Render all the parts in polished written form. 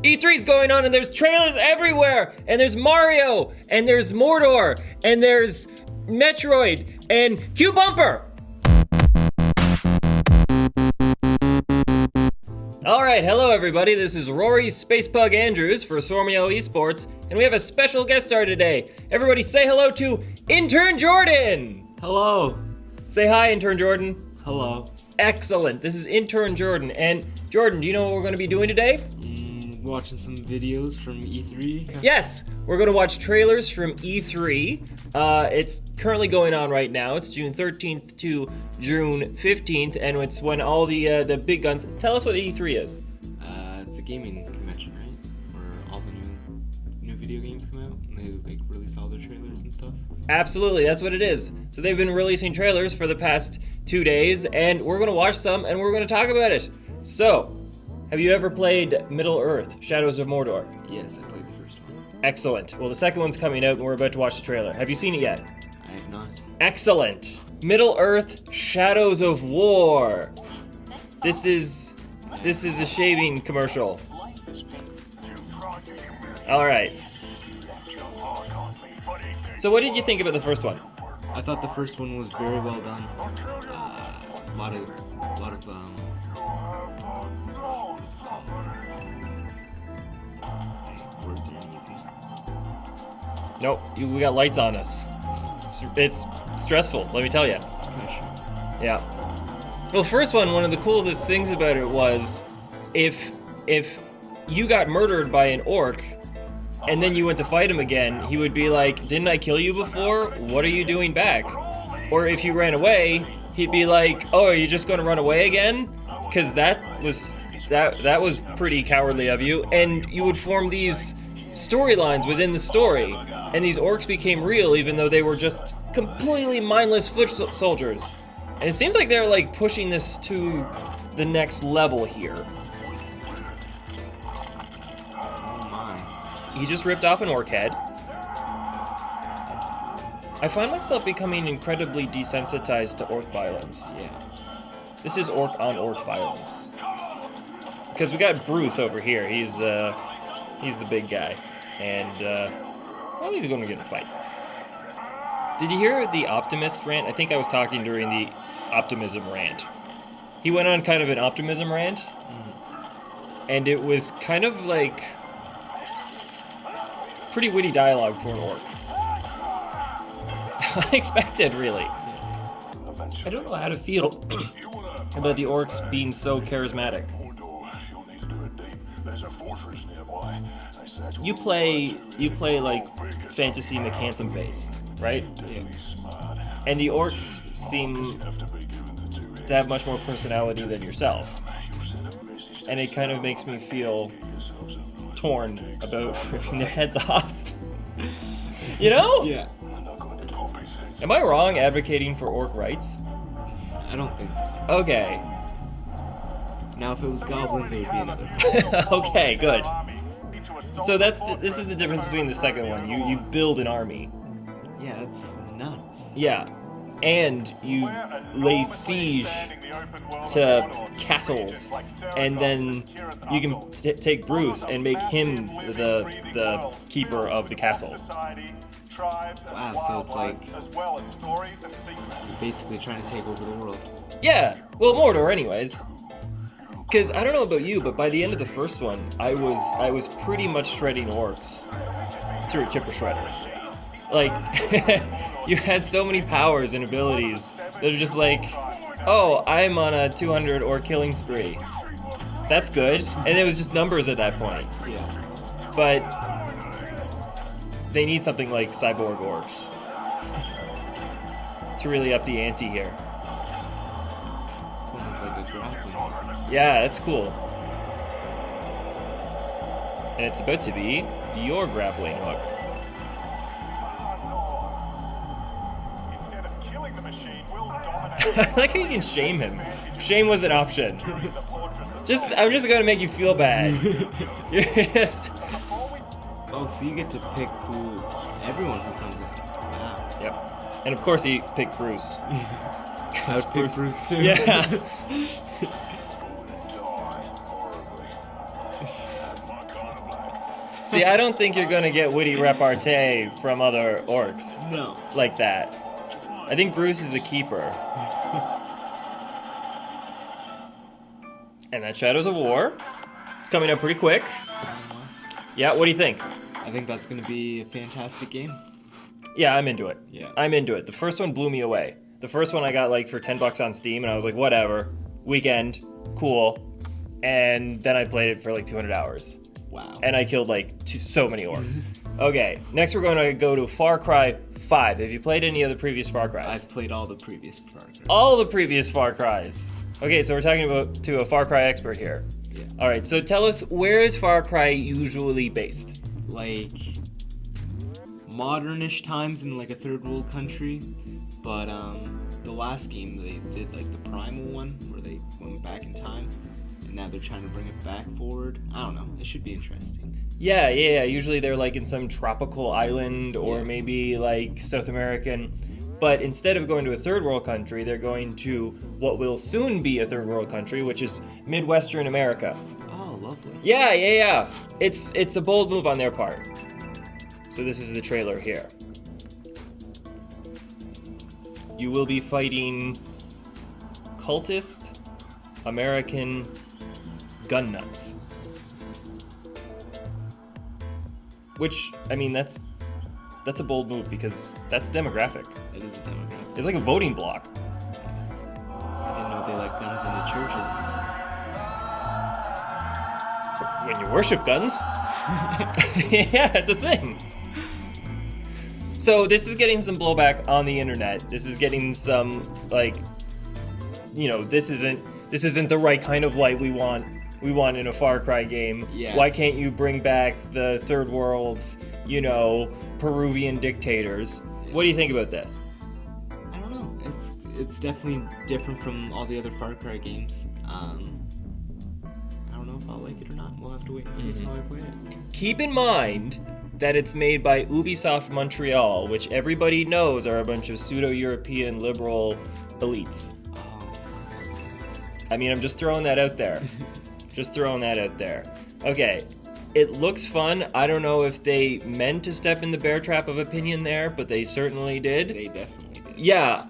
E3's going on and there's trailers everywhere! And there's Mario! And there's Mordor! And there's Metroid! And Q Bumper! Alright, hello everybody, this is Rory Spacepug Andrews for Sormio Esports, and we have a special guest star today. Everybody say hello to Intern Jordan! Hello! Say hi, Intern Jordan. Hello. Excellent, this is Intern Jordan, and Jordan, do you know what we're going to be doing today? Watching some videos from E3. Yes, we're going to watch trailers from E3. It's currently going on right now. It's June 13th to June 15th, and it's when all the big guns... Tell us what E3 is. It's a gaming convention, right? Where all the new video games come out, and they release all their trailers and stuff. Absolutely, that's what it is. So they've been releasing trailers for the past 2 days, and we're going to watch some, and we're going to talk about it. So... have you ever played Middle-earth, Shadows of Mordor? Yes, I played the first one. Excellent. Well, the second one's coming out, and we're about to watch the trailer. Have you seen it yet? I have not. Excellent. Middle-earth, Shadows of War. This is a shaving commercial. All right. So what did you think about the first one? I thought the first one was very well done. A lot of words aren't easy. Nope, we got lights on us. It's stressful, let me tell you. It's pressure. Yeah. Well, first one of the coolest things about it was if you got murdered by an orc and then you went to fight him again, he would be like, "Didn't I kill you before? What are you doing back?" Or if you ran away, he'd be like, "Oh, are you just going to run away again? Because that was pretty cowardly of you." And you would form these storylines within the story, and these orcs became real even though they were just completely mindless foot soldiers. And it seems like they're like pushing this to the next level here. Oh my. He just ripped off an orc head. I find myself becoming incredibly desensitized to orc violence. Yeah. This is orc on orc violence. Because we got Bruce over here. He's the big guy, and well, he's going to get in a fight. Did you hear the optimist rant? I think I was talking during the optimism rant. He went on kind of an optimism rant, and it was kind of like pretty witty dialogue for an orc. Unexpected, really. I don't know how to feel about the orcs being so charismatic. You play like fantasy McHandsome Face, right? Yeah. And the orcs seem to have much more personality than yourself. And it kind of makes me feel torn about ripping their heads off. You know? Yeah. Am I wrong advocating for orc rights? I don't think so. Okay. Now, if it was goblins, it would be another thing. Okay, good. So this is the difference between the second one. You build an army. Yeah, that's nuts. Yeah. And you lay siege to castles, and then you can take Bruce and make him the keeper of the castle. Wow, so it's like you're basically trying to take over the world. Yeah, well, Mordor anyways. Because I don't know about you, but by the end of the first one, I was pretty much shredding orcs through a chipper shredder. Like, you had so many powers and abilities that are just like, oh, I'm on a 200 orc killing spree. That's good. And it was just numbers at that point. Yeah. But they need something like cyborg orcs to really up the ante here. This one is like a grappling. Yeah, that's cool. And it's about to be your grappling hook. I like how you can shame him. Shame was an option. I'm just gonna make you feel bad. You're just... Oh, so you get to pick everyone who comes in. Wow. Yep. And of course he picked Bruce. I would pick Bruce too. Yeah. See, I don't think you're gonna get witty repartee from other orcs No. like that. I think Bruce is a keeper. And that Shadows of War. It's coming up pretty quick. Yeah, what do you think? I think that's gonna be a fantastic game. Yeah, I'm into it. Yeah. I'm into it. The first one blew me away. The first one I got like for $10 on Steam, and I was like, whatever. Weekend, cool. And then I played it for like 200 hours. Wow. And I killed like so many orcs. Okay, next we're going to go to Far Cry 5. Have you played any of the previous Far Cries? I've played all the previous Far Cry. All the previous Far Cries. Okay, so we're talking to a Far Cry expert here. Yeah. All right, so tell us, where is Far Cry usually based? Like modernish times in like a third world country, but the last game they did like the primal one where they went back in time, and now they're trying to bring it back forward. I don't know. It should be interesting. Yeah. Usually they're like in some tropical island or maybe like South American. But instead of going to a third world country, they're going to what will soon be a third world country, which is Midwestern America. Oh, lovely. Yeah. It's a bold move on their part. So this is the trailer here. You will be fighting cultist American gun nuts. Which, I mean, that's a bold move because that's demographic. It is a demographic. It's like a voting block. I didn't know they like guns in the churches. When you worship guns. Yeah, it's a thing. So this is getting some blowback on the internet. This is getting some, like, you know, this isn't the right kind of light we want in a Far Cry game. Yeah. Why can't you bring back the third world, you know, Peruvian dictators? What do you think about this? I don't know. It's definitely different from all the other Far Cry games. I don't know if I'll like it or not. We'll have to wait and see until I play it. Keep in mind that it's made by Ubisoft Montreal, which everybody knows are a bunch of pseudo-European liberal elites. Oh. I mean, I'm just throwing that out there. Okay, it looks fun. I don't know if they meant to step in the bear trap of opinion there, but they certainly did. They definitely did. Yeah.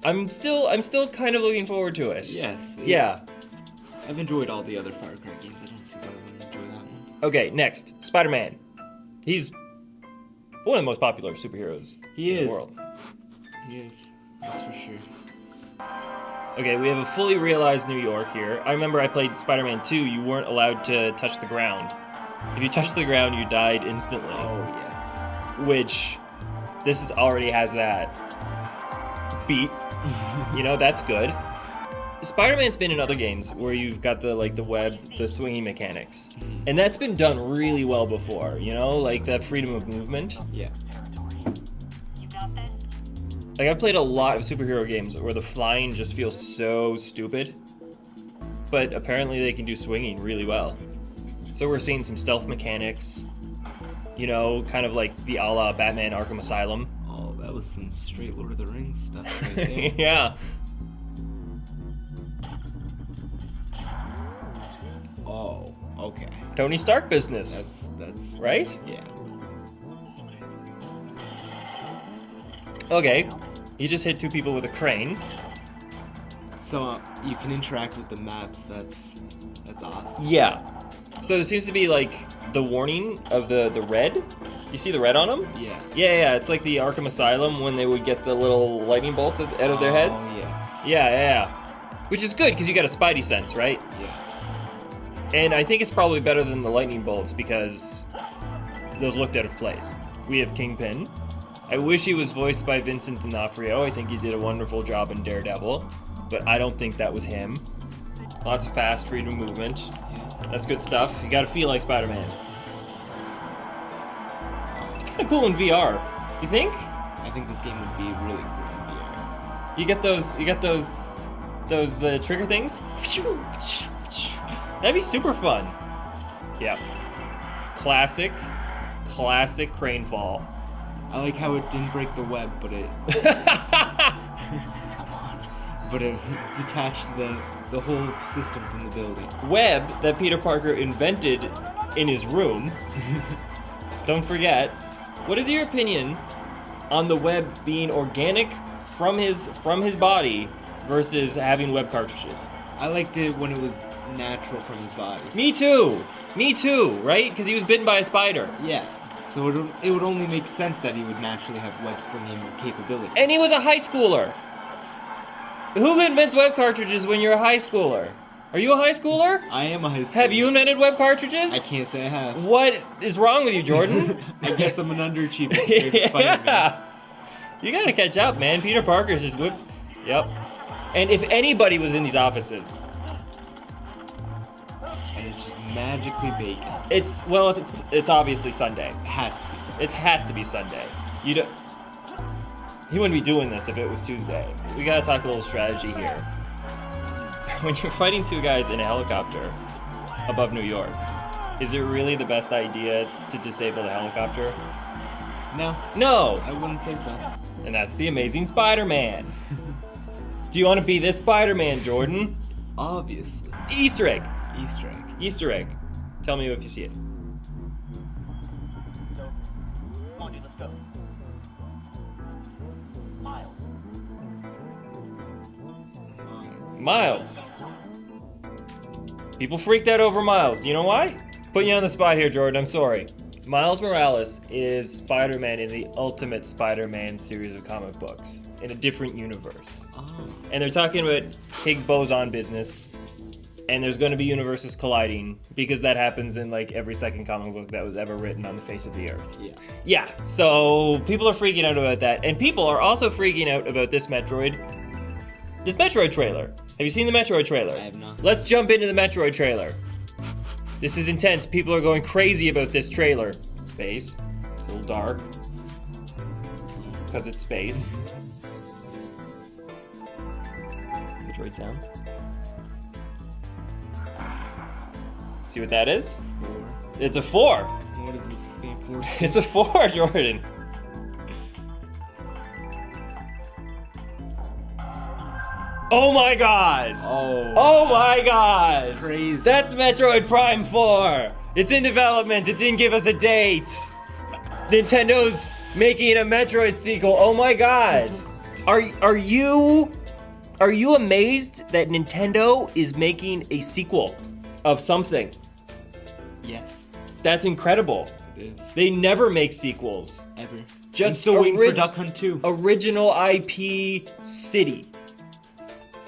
I'm still kind of looking forward to it. Yes. Yeah. I've enjoyed all the other Far Cry games. I don't see why I wouldn't enjoy that one. Okay, next, SpiderMan. He's one of the most popular superheroes in the world. He is. That's for sure. Okay, we have a fully realized New York here. I remember I played Spider-Man 2. You weren't allowed to touch the ground. If you touched the ground, you died instantly. Oh, yes. Which, this already has that beat. You know, that's good. Spider-Man's been in other games where you've got the web, the swinging mechanics. And that's been done really well before, you know? Like that freedom of movement. Yeah. Like, I've played a lot of superhero games where the flying just feels so stupid. But apparently they can do swinging really well. So we're seeing some stealth mechanics. You know, kind of like the a la Batman Arkham Asylum. Oh, that was some straight Lord of the Rings stuff right there. Yeah. Oh, okay. Tony Stark business. That's right? Yeah. Okay. You just hit two people with a crane. So you can interact with the maps. That's awesome. Yeah. So there seems to be like the warning of the red. You see the red on them? Yeah. Yeah. It's like the Arkham Asylum when they would get the little lightning bolts out of their heads. Oh, yes. Yeah. Which is good because you got a spidey sense, right? Yeah. And I think it's probably better than the lightning bolts because those looked out of place. We have Kingpin. I wish he was voiced by Vincent D'Onofrio. I think he did a wonderful job in Daredevil, but I don't think that was him. Lots of fast freedom movement. That's good stuff. You gotta feel like Spider-Man. Kind of cool in VR. You think? I think this game would be really cool in VR. You get those trigger things? That'd be super fun. Yeah. Classic crane fall. I like how it didn't break the web, but it but it detached the whole system from the building. Web that Peter Parker invented in his room. Don't forget. What is your opinion on the web being organic from his body versus having web cartridges? I liked it when it was natural from his body. Me too, right? Because he was bitten by a spider. Yeah. So it would only make sense that he would naturally have web slinging capabilities. And he was a high schooler. Who invents web cartridges when you're a high schooler? Are you a high schooler? I am a high schooler. Have you invented web cartridges? I can't say I have. What is wrong with you, Jordan? I guess I'm an underachiever. Yeah. Spider-Man. You gotta catch up, man. Peter Parker's just whipped. Yep. And if anybody was in these offices, And it's just magically bacon. it's obviously Sunday. It has to be something. It has to be Sunday. You don't. He wouldn't be doing this if it was Tuesday. We gotta talk a little strategy here. When you're fighting two guys in a helicopter above New York, is it really the best idea to disable the helicopter? No, No! I wouldn't say so. And that's the amazing Spider-Man. Do you want to be this Spider-Man, Jordan? Obviously. Easter egg. Easter egg. Easter egg. Tell me if you see it. So, come on, dude, let's go. Miles. Miles. People freaked out over Miles. Do you know why? Putting you on the spot here, Jordan. I'm sorry. Miles Morales is Spider-Man in the Ultimate Spider-Man series of comic books in a different universe. Oh. And they're talking about Higgs boson business, and there's going to be universes colliding because that happens in like every second comic book that was ever written on the face of the earth. Yeah. Yeah, so people are freaking out about that, and people are also freaking out about this Metroid trailer. Have you seen the Metroid trailer? I have not. Let's jump into the Metroid trailer. This is intense. People are going crazy about this trailer. Space. It's a little dark. Because it's space. Metroid sounds. See what that is? 4. It's a 4. What is this thing for? It's a 4, Jordan. Oh my god! Oh my god! Crazy. That's Metroid Prime 4! It's in development, it didn't give us a date! Nintendo's making a Metroid sequel, oh my god! Are you amazed that Nintendo is making a sequel of something? Yes, That's incredible. it is. They never make sequels. Ever. Just I'm still waiting for orig- Duck Hunt 2. Original IP City.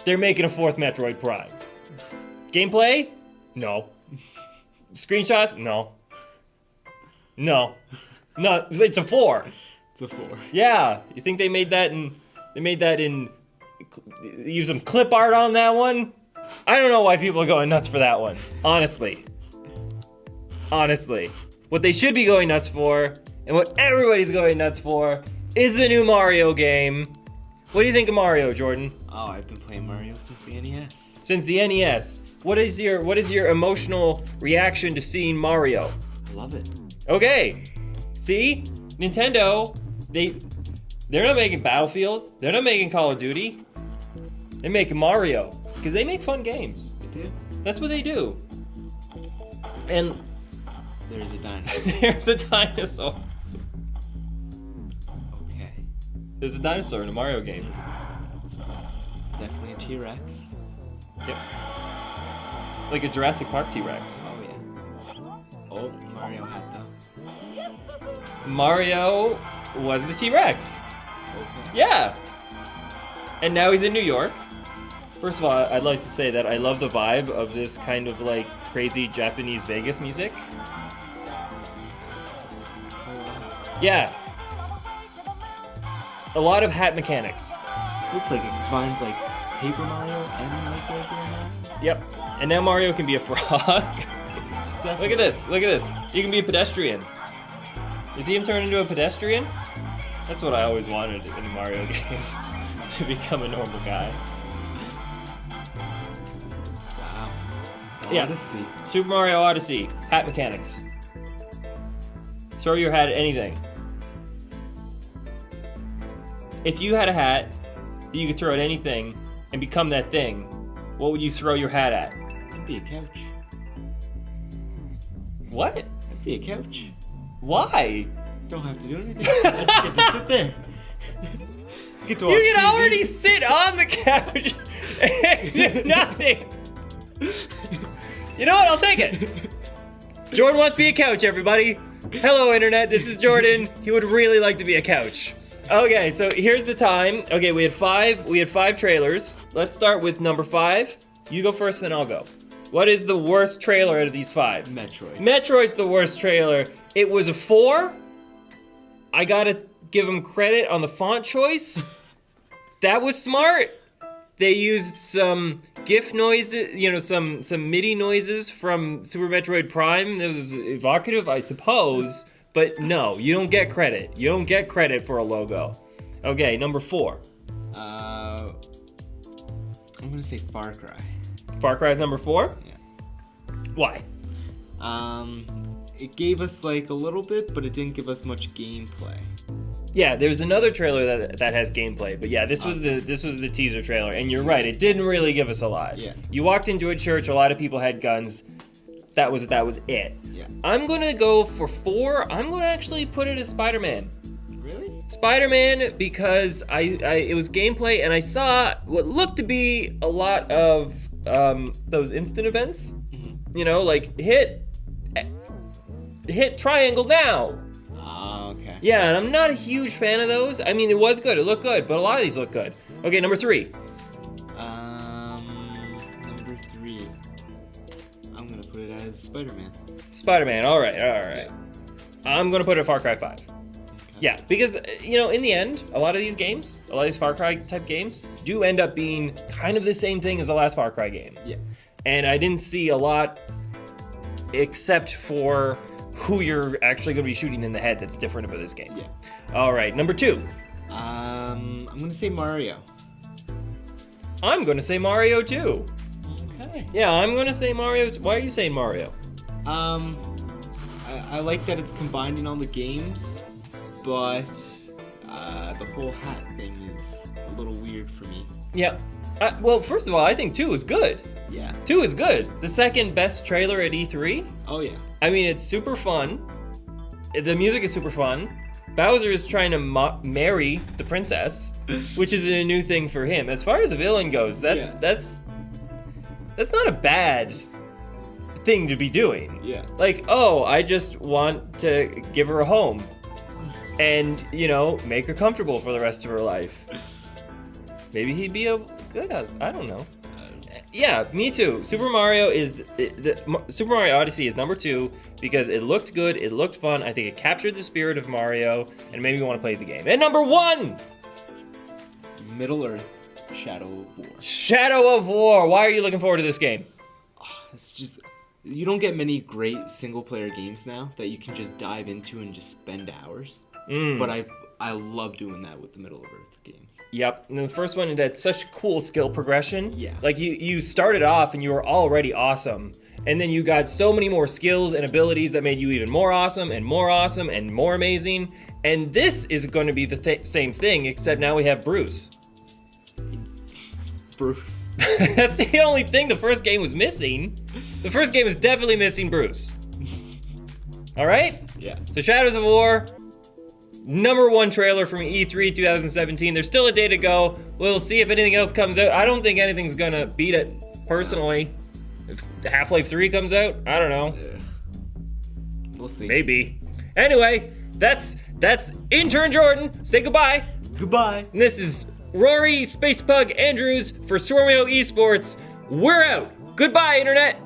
They're making a 4th Metroid Prime. Gameplay? No. Screenshots? No. No. No, it's a 4. It's a 4. Yeah. You think they made that in use some clip art on that one? I don't know why people are going nuts for that one. Honestly. What they should be going nuts for, and what everybody's going nuts for, is the new Mario game. What do you think of Mario, Jordan? Oh, I've been playing Mario since the NES. Since the NES, what is your emotional reaction to seeing Mario? Love it. Okay, see, Nintendo, they're not making Battlefield, they're not making Call of Duty, they're making Mario because they make fun games. They do. That's what they do. And There's a dinosaur. there's a dinosaur. Okay. There's a dinosaur in a Mario game. It's definitely a T-Rex. Yep. Like a Jurassic Park T-Rex. Oh yeah. Oh, Mario hat though. Mario was the T-Rex. Okay. Yeah. And now he's in New York. First of all, I'd like to say that I love the vibe of this kind of like crazy Japanese Vegas music. Yeah. A lot of hat mechanics. Looks like it combines like Paper Mario and like regular Mario. Yep. And now Mario can be a frog. Look at this. Look at this. You can be a pedestrian. You see him turn into a pedestrian? That's what I always wanted in a Mario game. To become a normal guy. Wow. Yeah. Odyssey. Super Mario Odyssey. Hat mechanics. Throw your hat at anything. If you had a hat that you could throw at anything and become that thing, what would you throw your hat at? It'd be a couch. What? I'd be a couch. Why? Don't have to do anything. I just get to sit there. Get to watch You can TV. already sit on the couch and do nothing. You know what? I'll take it. Jordan wants to be a couch, everybody. Hello, Internet. This is Jordan. He would really like to be a couch. Okay, so here's the time. Okay, we had five trailers. Let's start with number 5. You go first, then I'll go. What is the worst trailer out of these 5? Metroid. Metroid's the worst trailer. It was a 4. I gotta give them credit on the font choice. That was smart. They used some GIF noises, some MIDI noises from Super Metroid Prime. That was evocative, I suppose. But no, you don't get credit. You don't get credit for a logo. Okay, number 4. I'm gonna say Farcry. Far Cry's number 4? Yeah. Why? It gave us like a little bit, but it didn't give us much gameplay. Yeah, there's another trailer that has gameplay, but yeah, this was the teaser trailer, and you're right, it didn't really give us a lot. Yeah. You walked into a church, a lot of people had guns. That was it. Yeah. I'm gonna go for 4. I'm gonna actually put it as SpiderMan. Really? SpiderMan, because it was gameplay, and I saw what looked to be a lot of those instant events. Mm-hmm. Like hit triangle now. Oh, okay. Yeah, and I'm not a huge fan of those. I mean, it was good, it looked good, but a lot of these look good. Okay, number 3. Number 3. I'm gonna put it as Spider-Man. Spider-Man, all right. I'm gonna put it at Far Cry 5. Okay. Yeah, because, in the end, a lot of these games, a lot of these Far Cry type games, do end up being kind of the same thing as the last Far Cry game. Yeah. And I didn't see a lot except for who you're actually going to be shooting in the head that's different about this game. Yeah. All right, number 2. I'm gonna say Mario. I'm going to say Mario too. Okay. Yeah, I'm going to say Mario. Why are you saying Mario? I like that it's combining all the games, but the whole hat thing is a little weird for me. Yeah. Well, first of all, I think 2 is good. Yeah. 2 is good. The second best trailer at E3. Oh yeah. I mean, it's super fun. The music is super fun. Bowser is trying to marry the princess, which is a new thing for him. As far as a villain goes, that's not a bad thing to be doing. Yeah. Like, oh, I just want to give her a home and, make her comfortable for the rest of her life. Maybe he'd be a good husband. I don't know. Yeah, me too. Super Mario Super Mario Odyssey is number 2 because it looked good, it looked fun. I think it captured the spirit of Mario and made me want to play the game. And number 1, Middle Earth, Shadow of War. Shadow of War. Why are you looking forward to this game? It's just, you don't get many great single-player games now that you can just dive into and just spend hours. But I love doing that with the Middle Earth games. Yep. And the first one, it had such cool skill progression. Yeah. Like you started off and you were already awesome. And then you got so many more skills and abilities that made you even more awesome and more amazing. And this is going to be the same thing, except now we have Bruce. Bruce. That's the only thing the first game was missing. The first game was definitely missing Bruce. All right? Yeah. So Shadows of War, number 1 trailer from E3 2017. There's still a day to go. We'll see if anything else comes out. I don't think anything's gonna beat it, personally. If Half-Life 3 comes out, I don't know. We'll see. Maybe. Anyway, that's Intern Jordan. Say goodbye. Goodbye. And this is Rory Spacepug Andrews for Swarmio Esports. We're out. Goodbye, Internet.